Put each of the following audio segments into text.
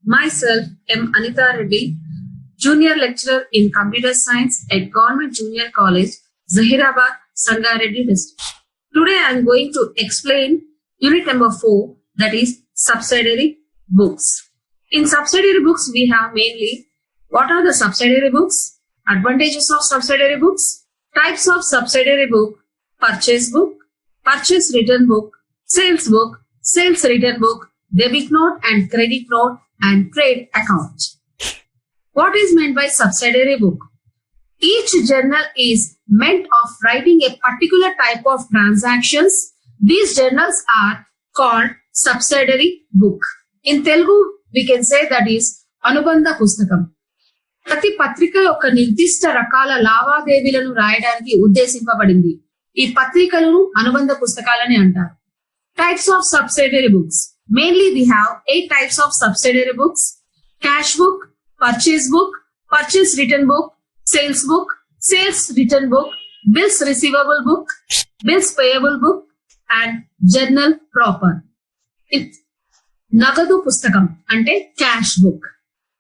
Myself, M. Anita Reddy, Junior Lecturer in Computer Science at Government Junior College, Zahirabad, Sangareddy District. Today I am going to explain unit number 4, that is subsidiary books. In subsidiary books, we have mainly what are the subsidiary books, advantages of subsidiary books, types of subsidiary book, purchase return book, sales return book, debit note and credit note, and trade account. What is meant by subsidiary book? Each journal is meant of writing a particular type of transactions. These journals are called subsidiary book. In Telugu, we can say that is Anubandha Pustakam. ప్రతి పత్రిక యొక్క నిర్దిష్ట రకాల లావాదేవీలను రాయడానికి ఉద్దేశింపబడింది. ఈ పత్రికలను అనుబంధ పుస్తకాలని అంటారు. Types of subsidiary books. Mainly we have 8 types of subsidiary books: cash book, purchase return book, sales return book, bills receivable book, bills payable book, and journal proper. నగదు పుస్తకం అంటే క్యాష్ బుక్.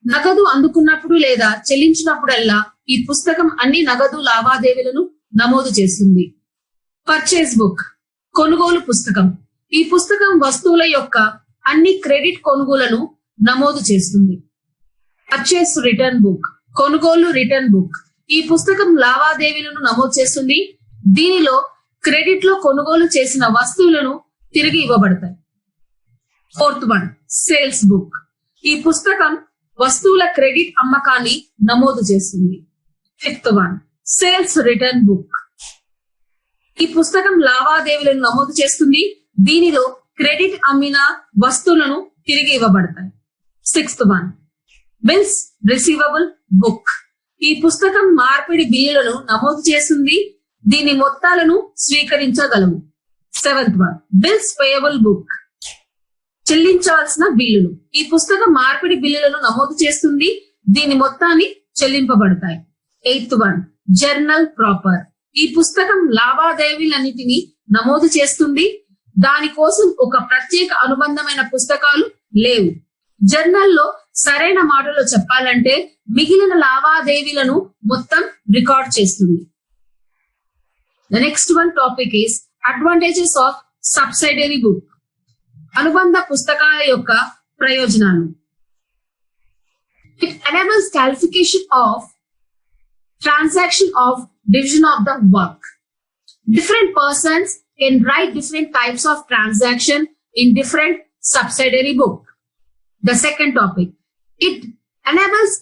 నగదు అందుకున్నప్పుడు లేదా చెల్లించినప్పుడల్లా ఈ పుస్తకం అన్ని నగదు లావాదేవీలను నమోదు చేస్తుంది. పర్చేస్ బుక్ కొనుగోలు పుస్తకం. ఈ పుస్తకం వస్తువుల యొక్క అన్ని క్రెడిట్ కొనుగోలను నమోదు చేస్తుంది. పర్చేస్ రిటర్న్ బుక్ కొనుగోలు రిటర్న్ బుక్. ఈ పుస్తకం లావాదేవీలను నమోదు చేస్తుంది. దీనిలో క్రెడిట్ లో కొనుగోలు చేసిన వస్తువులను తిరిగి ఇవ్వబడతాయి. Fourth one sales book. ఈ పుస్తకం వస్తువుల క్రెడిట్ అమ్మకాన్ని నమోదు చేస్తుంది. Fifth one sales return book. ఈ పుస్తకం లావాదేవీలను నమోదు చేస్తుంది. దీనిలో క్రెడిట్ అమ్మిన వస్తువులను తిరిగి ఇవ్వబడతాయి. Sixth one bills receivable book. ఈ పుస్తకం మార్పిడి బిల్లులను నమోదు చేస్తుంది. దీని మొత్తాలను స్వీకరించగలము. Seventh one bills payable book. చెల్లించవలసిన బిల్లులు. ఈ పుస్తకం మార్పిడి బిల్లులను నమోదు చేస్తుంది. దీని మొత్తాన్ని చెల్లింపబడతాయి. Eighth one journal proper. ఈ పుస్తకం లావాదేవీలన్నిటినీ నమోదు చేస్తుంది. దానికోసం ఒక ప్రత్యేక అనుబంధమైన పుస్తకాలు లేవు. జర్నల్లో సరైన మాటలో చెప్పాలంటే మిగిలిన లావాదేవీలను మొత్తం రికార్డ్ చేస్తుంది. The next one topic is advantages of subsidiary book. అనుబంధ పుస్తకాల యొక్క ప్రయోజనాలు. It enables calcification of transaction of division of the work. Different persons can write different types of transaction in different subsidiary book. The second topic, it enables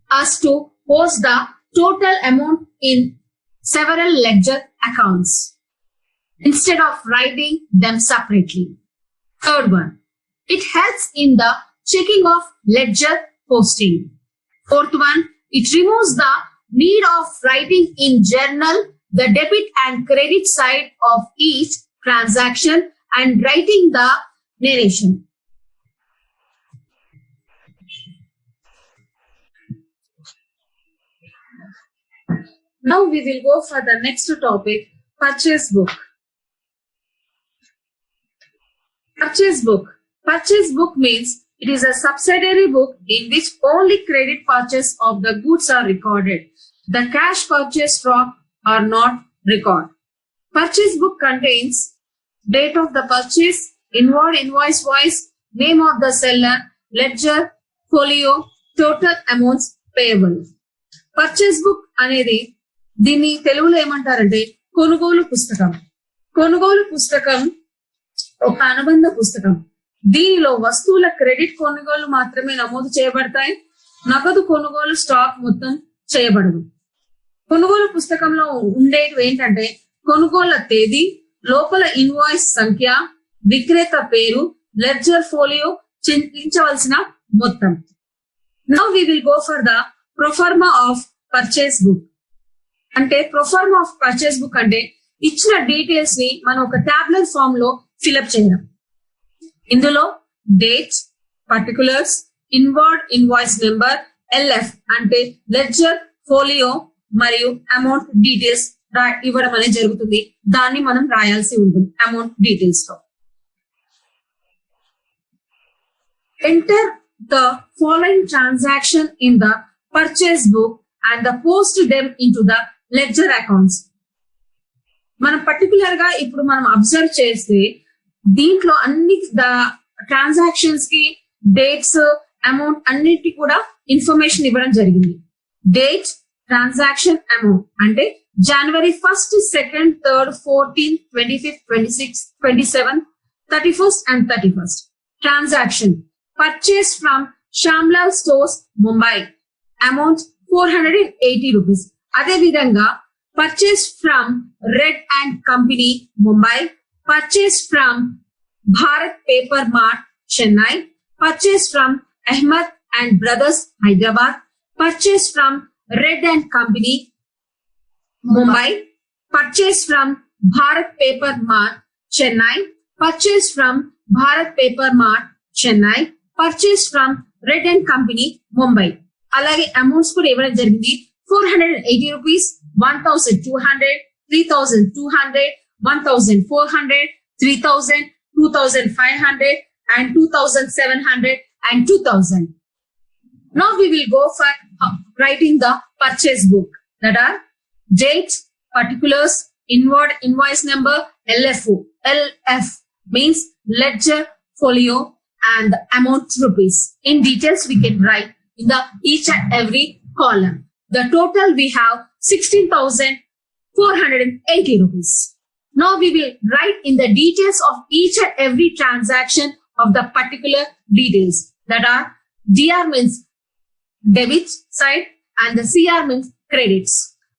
us to post the total amount in several ledger accounts instead of writing them separately. Third one, it helps in the checking of ledger posting. Fourth one, it removes the need of writing in journal the debit and credit side of each transaction and writing the narration. Now we will go for the next topic, purchase book. Purchase book. Purchase book means it is a subsidiary book in which only credit purchase of the goods are recorded. The cash purchase from are not recorded. Purchase book contains date of the purchase, invoice wise, name of the seller, ledger, folio, total amounts payable. Purchase book అనేది దీన్ని తెలుగులో ఏమంటారంటే కొనుగోలు పుస్తకం. కొనుగోలు పుస్తకం ఒక అనుబంధ పుస్తకం. దీనిలో వస్తువుల క్రెడిట్ కొనుగోలు మాత్రమే నమోదు చేయబడతాయి. నగదు కొనుగోలు స్టాక్ మొత్తం చేయబడదు. కొనుగోలు పుస్తకంలో ఉండేవి ఏంటంటే కొనుగోళ్ల తేదీ, లోపల ఇన్వాయిస్ సంఖ్య, విక్రేత పేరు, లెడ్జర్ ఫోలియో, చెల్లించవలసిన మొత్తం. Now we will go for the proforma of purchase book. అంటే ప్రొఫార్మా ఆఫ్ పర్చేస్ బుక్ అంటే ఇచ్చిన డీటెయిల్స్ ని మనం ఒక టాబ్లెట్ ఫామ్ లో ఫిల్అప్ చేయడం. ఇందులో date, particulars, inward invoice number, LF అంటే లెడ్జర్ ఫోలియో మరియు అమౌంట్ డీటెయిల్స్ ఇవ్వడం అనేది జరుగుతుంది. దాన్ని మనం రాయాల్సి ఉంటుంది అమౌంట్ డీటెయిల్స్ లో. Enter the following transaction in the purchase book and the post them into the ledger accounts. మనం పర్టికులర్ గా ఇప్పుడు మనం అబ్జర్వ్ చేస్తే దీంట్లో అన్ని ట్రాన్సాక్షన్స్ కి డేట్స్ అమౌంట్ అన్నిటి కూడా ఇన్ఫర్మేషన్ ఇవ్వడం జరిగింది. డేట్, ట్రాన్సాక్షన్, అమౌంట్ అంటే January 1st, 2nd, 3rd, 14th, 25th, 26th, 27th, 31st and 31st. Transaction. Purchase from Shamlal Stores, Mumbai. Amount 480 rupees. అదే విధంగా purchase from Red and Company, Mumbai. Purchase from Bharat Paper Mart, Chennai. Purchase from Ahmed and Brothers, Hyderabad. Purchase from Red and Company, Mumbai. Purchase from Bharat Paper Mart, Chennai. Purchase from Bharat Paper Mart, Chennai. Purchase from Red and Company, Mumbai. అలాగే amounts కూడా ఇవ్వడం జరిగింది. 480 rupees, 1200, 3200, 1400, 3000, 2500 and 2700 and 2000. Now we will go for writing the purchase book, that are date, particulars, invoice number, LFO. LF means ledger, folio, and the amount rupees. In details we can write in the each and every column. The total we have 16,480 rupees. Now we will write in the details of each and every transaction of the particular details, that are DR means debit side and the CR means credits.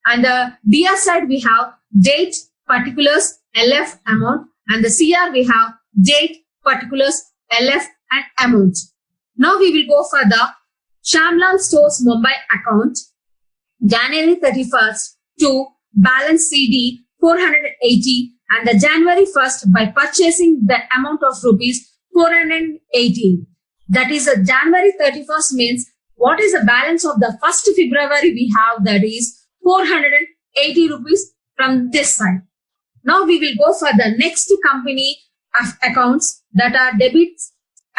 And the DR side we have date, particulars, LF, amount, and the CR we have date, particulars, LF and amount. Now we will go for the Shamlal Stores Mumbai account. January 31st to balance CD 480 and the January 1st by purchasing the amount of rupees 480. That is a January 31st means what is the balance of the 1st February we have, that is 480 rupees from this side. Now we will go for the next company of accounts, that are debits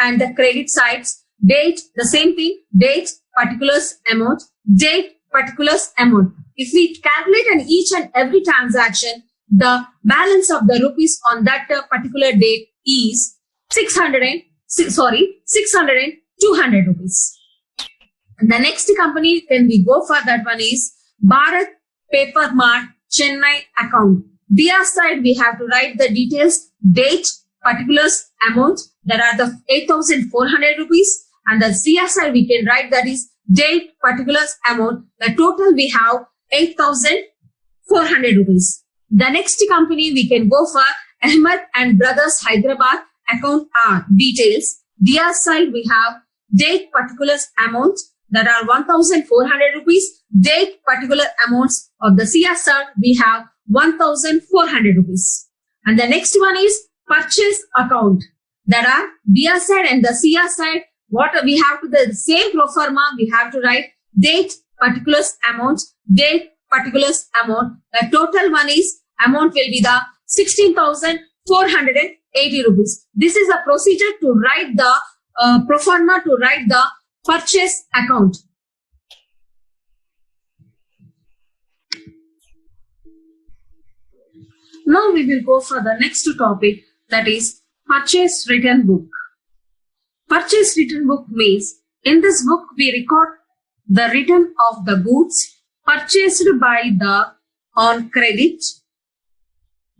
and the credit sides. Date, the same thing, date, particulars, amount, date, particulars, amount. If we calculate on each and every transaction, the balance of the rupees on that particular date is 600 and 200 rupees. The next company, when we go for that one, is Bharat Paper Mart, Chennai account. DR side we have to write the details, date, particulars, amount, that are the 8,400 rupees. And the CR side we can write that is date, particulars, amount. The total we have 8,400 rupees. The next company we can go for Ahmed and Brothers, Hyderabad account are details. DR side we have date, particulars, amount, that are 1,400 rupees. Date, particular amounts of the CR side we have 1,400 rupees. And the next one is purchase account, that are DR side and the CR side. What we have to the same pro forma, we have to write date, particulars, amount, date, particulars, amount. The total one is amount will be the 16,480 rupees. This is a procedure to write the pro forma, to write the purchase account. Now we will go for the next topic, that is purchase return book. Purchase return book means in this book we record the return of the goods purchased by the on credit.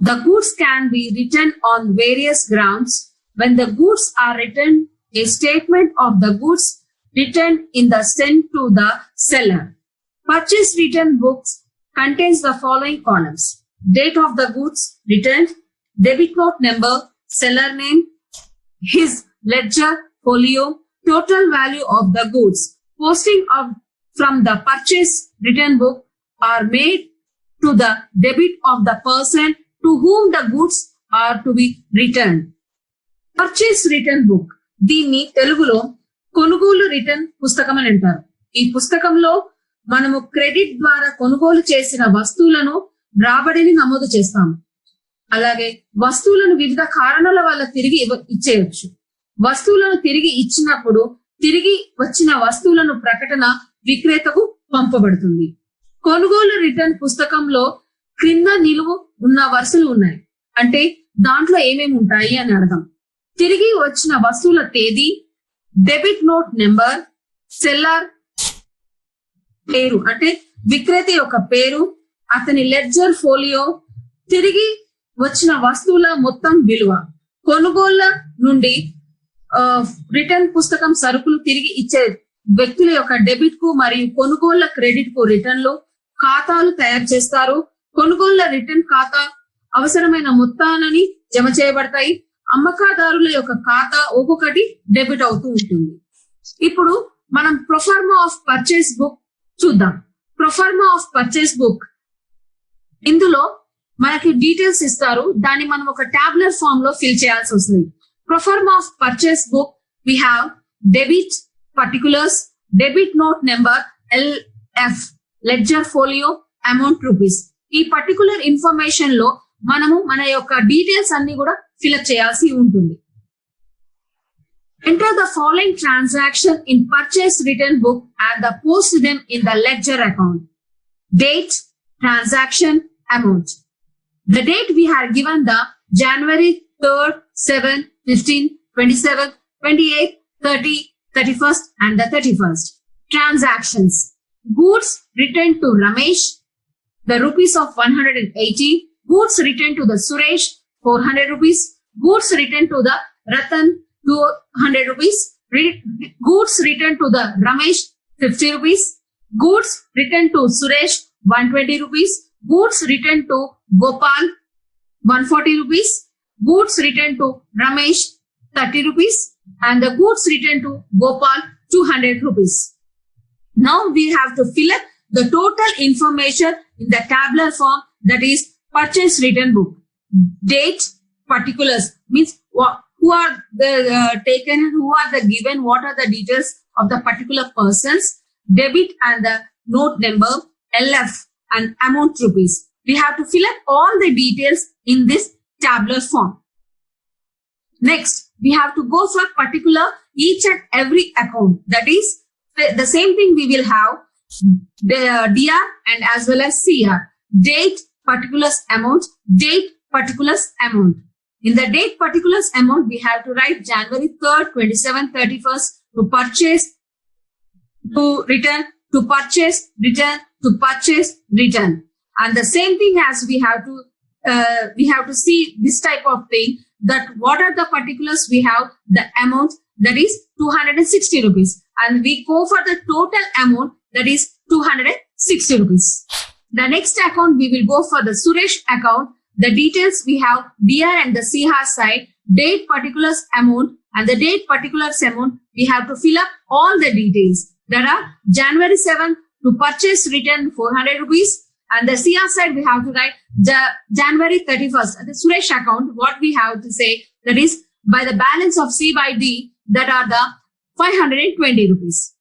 The goods can be returned on various grounds. When the goods are returned, a statement of the goods returned in the sent to the seller. Purchase return books contains the following columns: date of the goods returned, debit note number, seller name, his ledger, folio, total value of the goods. Posting of from the purchase return book are made to the debit of the person to whom the goods are to be returned. Purchase return book, దీన్ని తెలుగులో కొనుగోలు return పుస్తకం అని అంటారు. ఈ పుస్తకంలో మనము credit ద్వారా కొనుగోలు చేసిన వస్తువులను రాబడిని నమోదు చేస్తాము. అలాగే వస్తువులను వివిధ కారణాల వల్ల తిరిగి ఇచ్చేయచ్చు. వస్తువులను తిరిగి ఇచ్చినప్పుడు తిరిగి వచ్చిన వస్తువులను ప్రకటన విక్రేతకు పంపబడుతుంది. కొనుగోలు రిటర్న్ పుస్తకంలో క్రింద నిలువు ఉన్న వరుసలు ఉన్నాయి. అంటే దాంట్లో ఏమేమి ఉంటాయి అని అర్థం. తిరిగి వచ్చిన వస్తువుల తేదీ, డెబిట్ నోట్ నెంబర్, సెల్లర్ పేరు అంటే విక్రేత యొక్క పేరు, అతని లెడ్జర్ ఫోలియో, తిరిగి వచ్చిన వస్తువుల మొత్తం విలువ, కొనుగోళ్ల నుండి రిటర్న్ పుస్తకం సరుకులు తిరిగి ఇచ్చే వ్యక్తుల యొక్క డెబిట్ కు మరియు కొనుగోళ్ల క్రెడిట్ కు రిటర్న్లు, ఖాతాలు తయారు చేస్తారు. కొనుగోళ్ల రిటర్న్ ఖాతా అవసరమైన మొత్తాలని జమ చేయబడతాయి. అమ్మకాదారుల యొక్క ఖాతా ఒక్కొక్కటి డెబిట్ అవుతూ ఉంటుంది. ఇప్పుడు మనం ప్రొఫార్మా ఆఫ్ పర్చేస్ బుక్ చూద్దాం. ప్రొఫార్మా ఆఫ్ పర్చేస్ బుక్, ఇందులో మనకి డీటెయిల్స్ ఇస్తారు. దాన్ని మనం ఒక టాబ్లర్ ఫామ్ లో ఫిల్ చేయాల్సి వస్తుంది. Proforma of purchase book we have debit particulars, debit note number LF, ledger folio, amount rupees. ఈ పర్టికులర్ ఇన్ఫర్మేషన్ లో మనము మన యొక్క డీటెయిల్స్ అన్ని కూడా ఫిల్అప్ చేయాల్సి ఉంటుంది. Enter the following transaction in purchase return book and post them in the ledger account. Date, transaction, amount. The date we have given the January 3rd, 7th, 15th, 27th, 28th, 30th, 31st and the 31st. Transactions. Goods returned to Ramesh, the rupees of 180. Goods returned to the Suresh, 400 rupees. Goods returned to the Ratan, 200 rupees. Goods returned to the Ramesh, 50 rupees. Goods returned to Suresh, 120 rupees. Goods returned to Gopal, 140 rupees. Goods returned to Ramesh, 30 rupees. And the goods returned to Gopal, 200 rupees. Now we have to fill up the total information in the tabular form, that is purchase return book. Date, particulars means who are the taken, who are the given, what are the details of the particular persons, debit and the note number, LF and amount rupees. We have to fill up all the details in this tabular form. Next, we have to go for particular each and every account. That is the same thing we will have the DR and as well as CR. Date, particulars, amount, date, particulars, amount. In the date particulars amount, we have to write January 3rd, 27th, 31st, to purchase, to return, to purchase, return, to purchase, return. And the same thing as we have to see this type of thing, that what are the particulars we have, the amount, that is 260 rupees. And we go for the total amount, that is 260 rupees. The next account, we will go for the Suresh account. The details we have DR and the CR side, date particulars amount, and the date particulars amount, we have to fill up all the details. There are January 7th to purchase return 400 rupees, and the CR side we have to write the January 31st. The Suresh account, what we have to say, that is by the balance of C by D, that are the 520 rupees.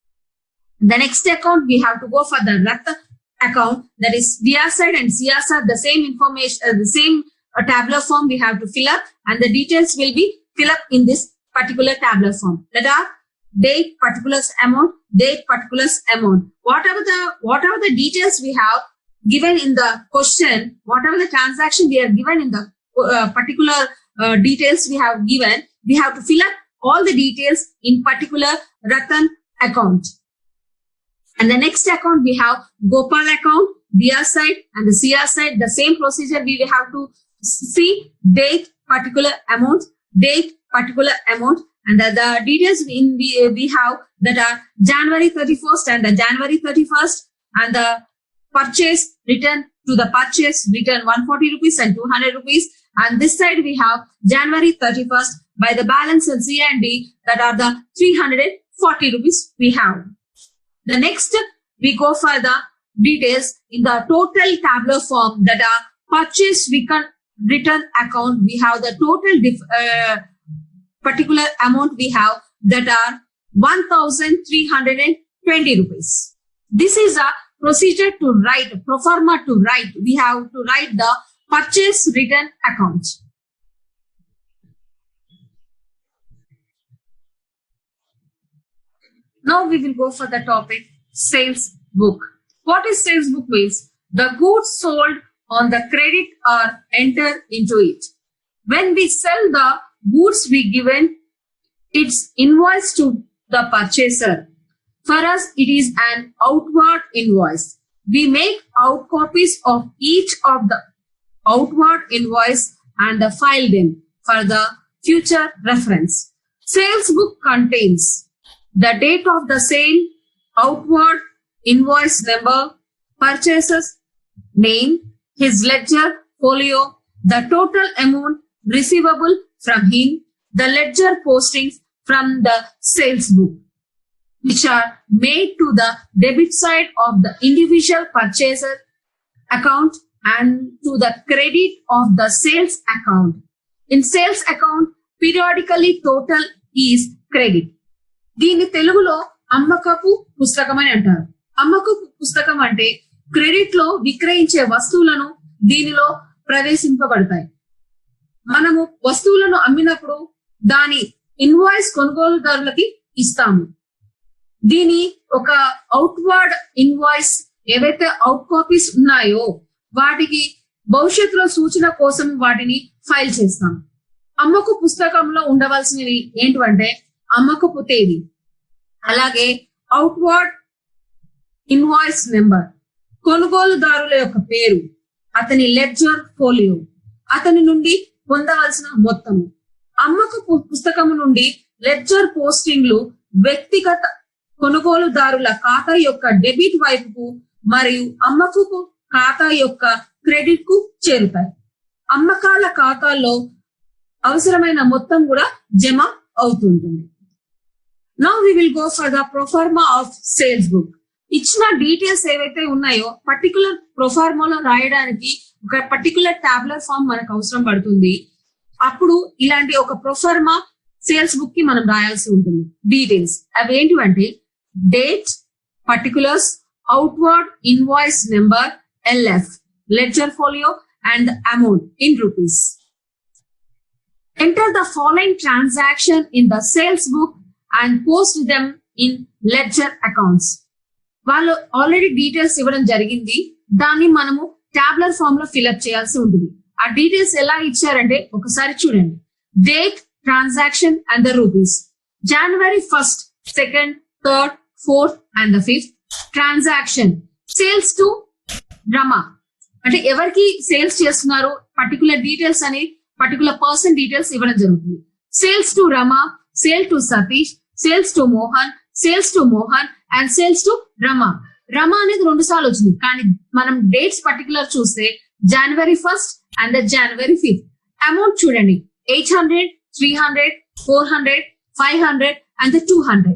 The next account, we have to go for the Ratta account, that is DR side and CR side, the same information, the same tabular form we have to fill up, and the details will be fill up in this particular tabular form. That are date, particulars, amount, date, particulars, amount. Whatever the details we have given in the question, whatever the transaction we have given in the particular details we have given, we have to fill up all the details in particular Ratan account. And the next account, we have Gopal account, DR side and the CR side. The same procedure we will have to see date, particular amount, date, particular amount, and the details we have that are January 31st and the January 31st, and the purchase return to the purchase return 140 rupees and 200 rupees. And this side we have January 31st by the balance and C and D, that are the 340 rupees we have. The next, we go for the details in the total tabular form, that are purchase return account. We have the total particular amount we have, that are 1,320 rupees. This is a procedure to write, pro forma to write. We have to write the purchase return account. Now we will go for the topic sales book. What is sales book means? The goods sold on the credit are entered into it. When we sell the goods we given its invoice to the purchaser. For us, it is an outward invoice. We make out copies of each of the outward invoice and file them for the future reference. Sales book contains the date of the sale, outward invoice number, purchaser's name, his ledger folio, the total amount receivable from him, the ledger postings from the sales book, which are made to the debit side of the individual purchaser account and to the credit of the sales account. In sales account, periodically total is credit. దీన్ని తెలుగులో అమ్మకపు పుస్తకం అని అంటారు. అమ్మకపు పుస్తకం అంటే credit లో విక్రయించే వస్తువులను దీనిలో ప్రవేశింపబడతాయి. మనము వస్తువులను అమ్మినప్పుడు దాని ఇన్వాయిస్ కొనుగోలుదారులకి ఇస్తాము. దీని ఒక అవుట్వర్డ్ ఇన్వాయిస్ ఏవైతే అవుట్ కాపీస్ ఉన్నాయో వాటికి భవిష్యత్తులో సూచన కోసం వాటిని ఫైల్ చేస్తాం. అమ్మకు పుస్తకంలో ఉండవలసినవి ఏంటంటే అమ్మకపు తేదీ, అలాగే అవుట్వర్డ్ ఇన్వాయిస్ నెంబర్, కొనుగోలుదారుల యొక్క పేరు, అతని లెడ్జర్ ఫోలియో, అతని నుండి పొందవలసిన మొత్తము. అమ్మకపు పుస్తకము నుండి లెడ్జర్ పోస్టింగ్లు వ్యక్తిగత కొనుగోలుదారుల ఖాతా యొక్క డెబిట్ వైపుకు మరియు అమ్మకపు ఖాతా యొక్క క్రెడిట్ కు చేరుతాయి. అమ్మకాల ఖాతాల్లో అవసరమైన మొత్తం కూడా జమ అవుతుంటుంది. Now we will go for the proforma of sales book. ఇచ్చిన డీటెయిల్స్ ఏవైతే ఉన్నాయో పర్టికులర్ ప్రొఫార్మాలో రాయడానికి ఒక పర్టికులర్ టాబ్లర్ ఫామ్ మనకు అవసరం పడుతుంది. అప్పుడు ఇలాంటి ఒక ప్రొఫార్మా సేల్స్ బుక్ కి మనం రాయాల్సి ఉంటుంది. డీటెయిల్స్ అవి ఏంటివంటే date, particulars, outward invoice number LF, ledger folio and amount in rupees. Enter the following transaction in the sales book and post them in ledger accounts. వాళ్ళు ఆల్రెడీ డీటెయిల్స్ ఇవ్వడం జరిగింది, దాన్ని మనము టాబ్లర్ ఫామ్ లో ఫిల్అప్ చేయాల్సి ఉంటుంది. ఆ డీటెయిల్స్ ఎలా ఇచ్చారంటే ఒకసారి చూడండి. Date, transaction and the rupees. January 1st, 2nd, 3rd, 4th and the 5th. Transaction sales to Rama, అంటే ఎవరికి సేల్స్ చేస్తున్నారు పర్టికులర్ డీటెయిల్స్ అని పర్టికులర్ పర్సన్ డీటెయిల్స్ ఇవ్వడం జరుగుతుంది. Sales to Rama, sale to Satish, sales to Mohan, sales to Mohan and sales to Rama. Rama అనేది 2 సార్లు వచ్చింది, కానీ మనం డేట్స్ పర్టికులర్ చూస్తే January 1st and January 5th. Amount చూడండి 800, 300, 400, 500 and 200.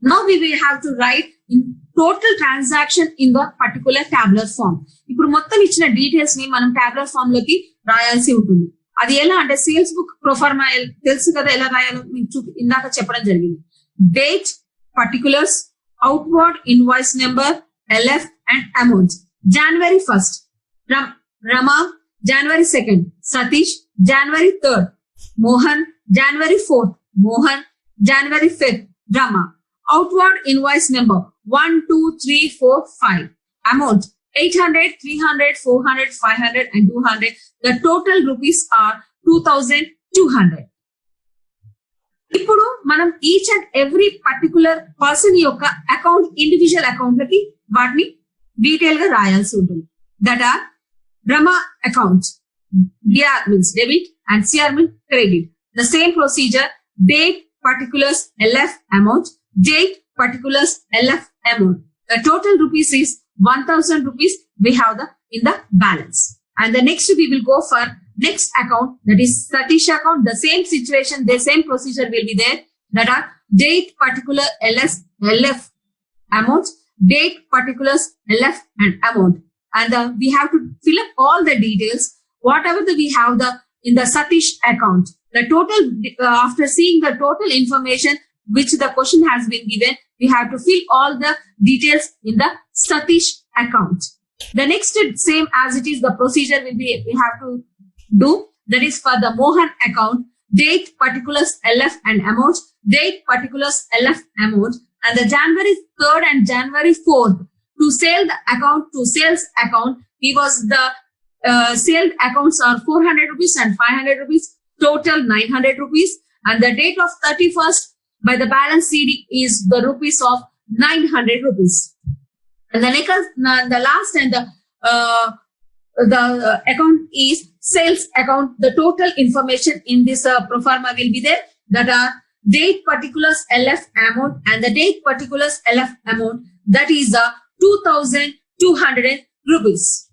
Now we will have to write in total transaction in the particular tabular form. ఇప్పుడు మొత్తం ఇచ్చిన డీటెయిల్స్ ని మనం టాబ్లర్ ఫామ్ లోకి రాయాల్సి ఉంటుంది. అది ఎలా అంటే సేల్స్ బుక్ ప్రొఫార్మా తెలుసు కదా ఎలా రాయాలో మీకు ఇందాక చెప్పడం జరిగింది. Date, particulars, outward invoice number LF and amount. January 1st Rama, January 2nd Satish, January 3rd Mohan, January 4th Mohan, January 5th Rama. Outward invoice number 1, 2, 3, 4, 5. Amount 800, 300, 400, 500 and 200. The total rupees are 2200. ఇప్పుడు మనం each and every particular person యొక్క account individual account లకి వాటిని detail గా రాయాల్సి ఉంటుంది. That are Rama account. DR means debit and CR means credit. The same procedure, date, particulars, LF amount, date, particulars, LF amount. The total rupees is 1000 rupees we have in the balance. And the next we will go for next account, that is Satish account. The same situation, the same procedure will be there. That are date, particular, LF amount, date, particulars, LF and amount. And we have to fill up all the details, whatever we have in the Satish account. The total, after seeing the total information which the question has been given, we have to fill all the details in the Satish account. The next, same as it is, the procedure will be, we have to do, that is for the Mohan account. date, particulars, LF and amount, date, particulars, LF amount, and the January 3rd and January 4th to sell the account to sales account. He was the sale accounts are 400 rupees and 500 rupees, total 900 rupees, and the date of 31st by the balance CD is the rupees of 900 rupees. And the last and the account is sales account. The total information in this pro forma will be there, that are date, particulars, LF amount, and the date, particulars, LF amount, that is 2,200 rupees.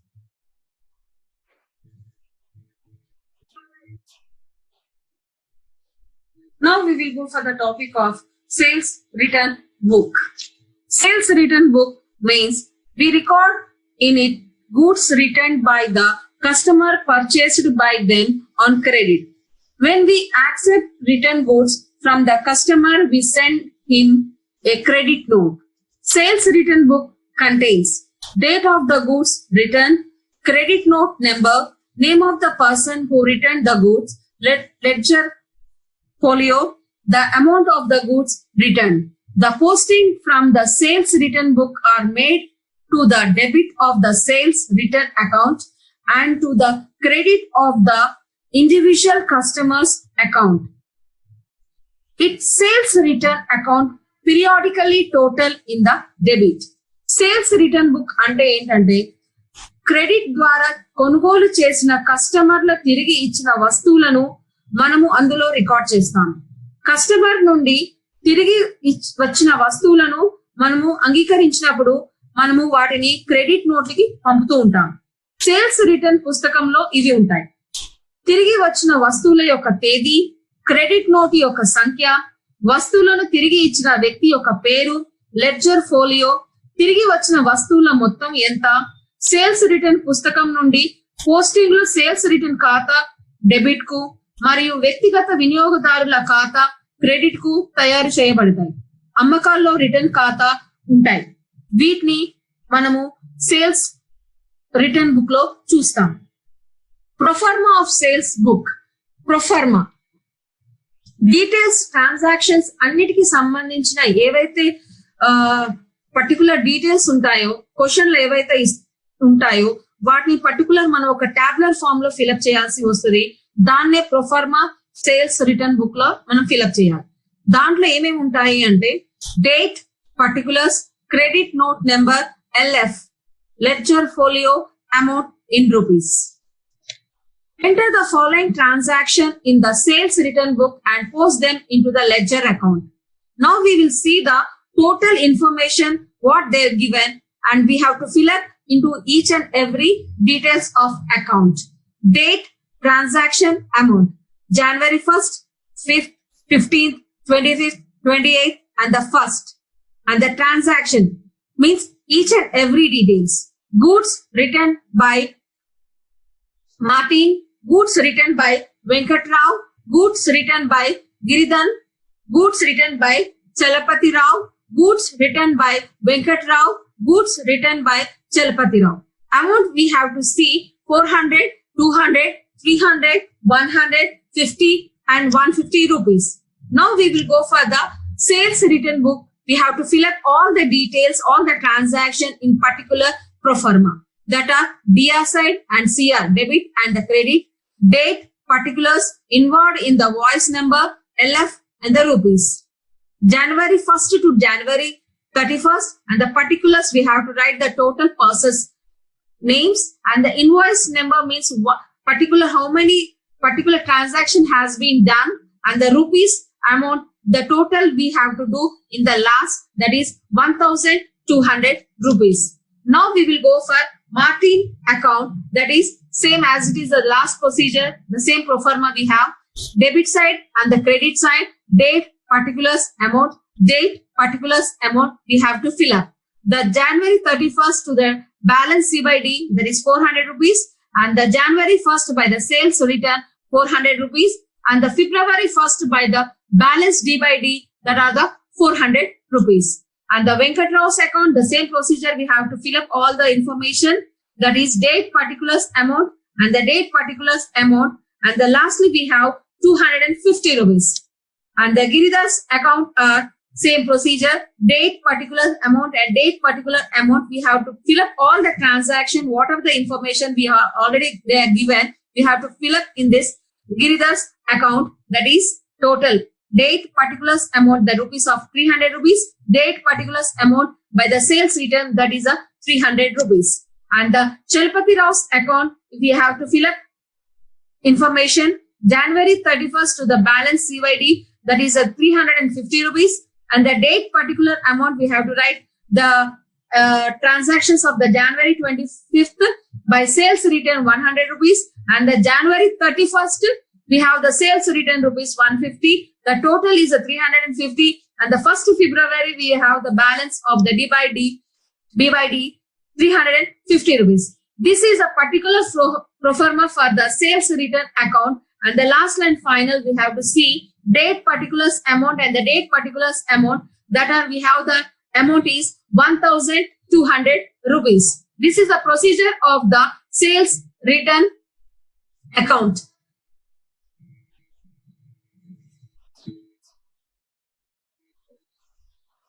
Now we will go for the topic of sales return book. Sales return book means we record in it goods returned by the customer purchased by them on credit. When we accept return goods from the customer, we send him a credit note. Sales return book contains date of the goods returned, credit note number, name of the person who returned the goods, ledger folio, the amount of the goods returned. The posting from the sales return book are made to the debit of the sales return account and to the credit of the individual customer's account. Its sales return account periodically total in the debit. Sales return book అంటే ఏంటంటే credit ద్వారా కొనుగోలు చేసిన కస్టమర్ల తిరిగి ఇచ్చిన వస్తువులను మనము అందులో రికార్డ్ చేస్తాం. కస్టమర్ నుండి తిరిగి వచ్చిన వస్తువులను మనము అంగీకరించినప్పుడు మనము వాటిని క్రెడిట్ నోట్లకి పంపుతూ ఉంటాం. సేల్స్ రిటర్న్ పుస్తకంలో ఇవి ఉంటాయి. తిరిగి వచ్చిన వస్తువుల యొక్క తేదీ, క్రెడిట్ నోట్ యొక్క సంఖ్య, వస్తువులను తిరిగి ఇచ్చిన వ్యక్తి యొక్క పేరు, లెడ్జర్ ఫోలియో, తిరిగి వచ్చిన వస్తువుల మొత్తం ఎంత, సేల్స్ రిటర్న్ పుస్తకం నుండి పోస్టింగ్లు సేల్స్ రిటర్న్ ఖాతా డెబిట్ కు మరియు వ్యక్తిగత వినియోగదారుల ఖాతా క్రెడిట్ కు తయారు చేయబడతాయి. అమ్మకాల్లో రిటర్న్ ఖాతా ఉంటాయి. వీటిని మనము సేల్స్ రిటర్న్ బుక్ లో చూస్తాం. Proforma of sales book. Proforma details transactions అన్నిటికీ సంబంధించిన ఏవైతే పర్టికులర్ డీటెయిల్స్ ఉంటాయో, క్వశ్చన్లు ఏవైతే ఉంటాయో వాటిని పర్టికులర్ మనం ఒక టాబ్లర్ ఫామ్ లో ఫిల్అప్ చేయాల్సి వస్తుంది. దాన్నే ప్రొఫార్మా సేల్స్ రిటర్న్ బుక్ లో మనం ఫిల్అప్ చేయాలి. దాంట్లో ఏమేమి ఉంటాయి అంటే date, particulars, credit note number, LF, ledger folio, amount in rupees. Enter the following transaction in the sales return book and post them into the ledger account. Now we will see the total information what they are given, and we have to fill up into each and every details of account. Date, transaction, amount. January 1st, 5th, 15th, 25th, 28th, and the 1st. And the transaction means each and every details. Goods returned by Martin, goods returned by Venkat Rao, goods returned by Giridhan, goods returned by Chalapati Rao, goods returned by Venkat Rao, goods returned by Chalapati Rao. Amount we have to see 400, 200, 300, 100, 50 and 150 rupees. Now we will go for the sales return book. We have to fill up all the details, all the transaction in particular pro forma. That are DR side and CR, debit and the credit, date, particulars, inward in the voice number, LF and the rupees. January 1st to January 31st, and the particulars we have to write the total purchase names, and the invoice number means what particular how many particular transaction has been done, and the rupees amount, the total we have to do in the last, that is 1,200 rupees. Now we will go for Martin account, that is same as it is the last procedure, the same pro forma we have. Debit side and the credit side, date, particulars, amount, date, particulars, amount we have to fill up. The January 31st to the balance C by D, that is 400 rupees, and the January 1st by the sales return 400 rupees, and the February 1st by the balance D by D, that are the 400 rupees. And the Venkat Rao's account, the same procedure, we have to fill up all the information, that is date, particulars, amount, and the date, particulars, amount. And the lastly, we have 250 rupees. And the Giridhar's account are same procedure, date, particular amount, and date, particular amount. We have to fill up all the transaction, whatever the information we are already they are given, we have to fill up in this Giridhar's account. That is total date, particulars amount, the rupees of 300 rupees, date, particulars amount by the sales return, that is a 300 rupees. And the Chalpati Rao's account, we have to fill up information January 31st to the balance CYD, that is a 350 rupees. And the date, particular amount, we have to write the transactions of the January 25th by sales return 100 rupees. And the January 31st, we have the sales return rupees 150. The total is a 350. And the 1st of February, we have the balance of the BYD 350 rupees. This is a particular pro forma for the sales return account. And the last line final, we have to see date, particulars amount, and the date, particulars amount. That are, we have the amount is 1,200 rupees. This is the procedure of the sales return account.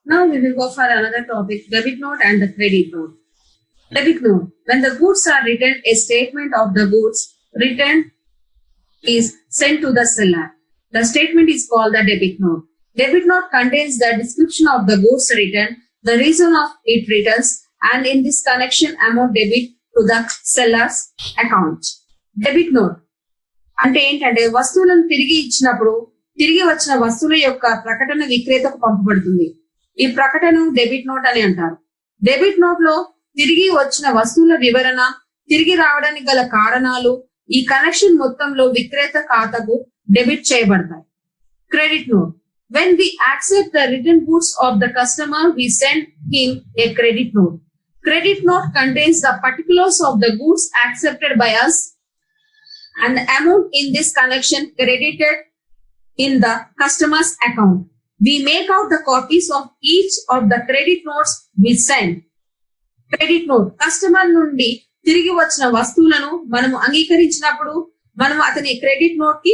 Now we will go for another topic, debit note and the credit note. Debit note. When the goods are returned, a statement of the goods returned is sent to the seller. The statement is called the debit note. Debit note contains the description of the goods returned, the reason of its returns, and in this connection, amount debit to the seller's account. Debit note అంటే ఏంటంటే వస్తువులను తిరిగి ఇచ్చినప్పుడు తిరిగి వచ్చిన వస్తువుల యొక్క ప్రకటన విక్రేతకు పంపబడుతుంది. ఈ ప్రకటన డెబిట్ నోట్ అని అంటారు. డెబిట్ నోట్ లో తిరిగి వచ్చిన వస్తువుల వివరణ, తిరిగి రావడానికి గల కారణాలు, ఈ కనెక్షన్ మొత్తంలో విక్రేత ఖాతాకు డెబిట్ చేయబడతాయి. Credit note. When we accept the return goods of the customer, we send him a credit note. Credit note contains the particulars of the goods accepted by us and the amount in this connection credited in the customer's account. We make out the copies of each of the credit notes we send. Credit note. Customer నుండి తిరిగి వచ్చిన వస్తువులను మనము అంగీకరించినప్పుడు మనం అతని credit note కి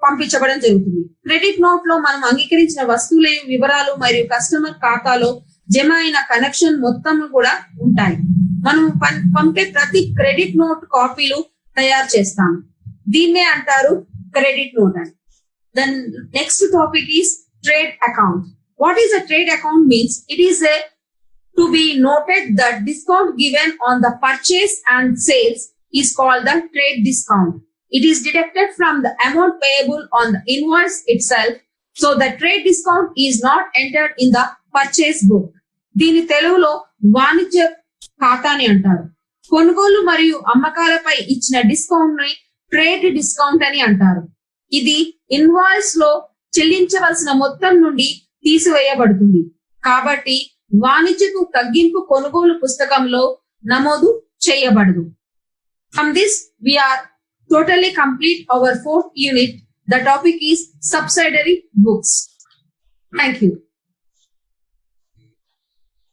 పంపించబడడం జరుగుతుంది. Credit note లో మనం అంగీకరించిన వస్తువుల వివరాలు మరియు కస్టమర్ ఖాతాలో జమ అయిన కనెక్షన్ మొత్తం కూడా ఉంటాయి. మనం పంపే ప్రతి క్రెడిట్ నోట్ కాపీలు తయారు చేస్తాము. దీన్నే అంటారు క్రెడిట్ నోట్ అని. Then next topic is trade account. What is a trade account means? It is a to be noted the discount given on the purchase and sales is called the trade discount. It is deducted from the amount payable on the invoice itself. So the trade discount is not entered in the purchase book. దీని తెలుగులో వాణిజ్య ఖాతా అని అంటారు. కొనుగోలు మరియు అమ్మకాలపై ఇచ్చిన discount ని ట్రేడ్ డిస్కౌంట్ అని అంటారు. ఇది ఇన్వాయిస్ లో చెల్లించవలసిన మొత్తం నుండి తీసివేయబడుతుంది. కాబట్టి వాణిజ్యపు తగ్గింపు కొనుగోలు పుస్తకంలో నమోదు చేయబడదు. From this, we are totally complete our 4th unit. The topic is subsidiary books. Thank you.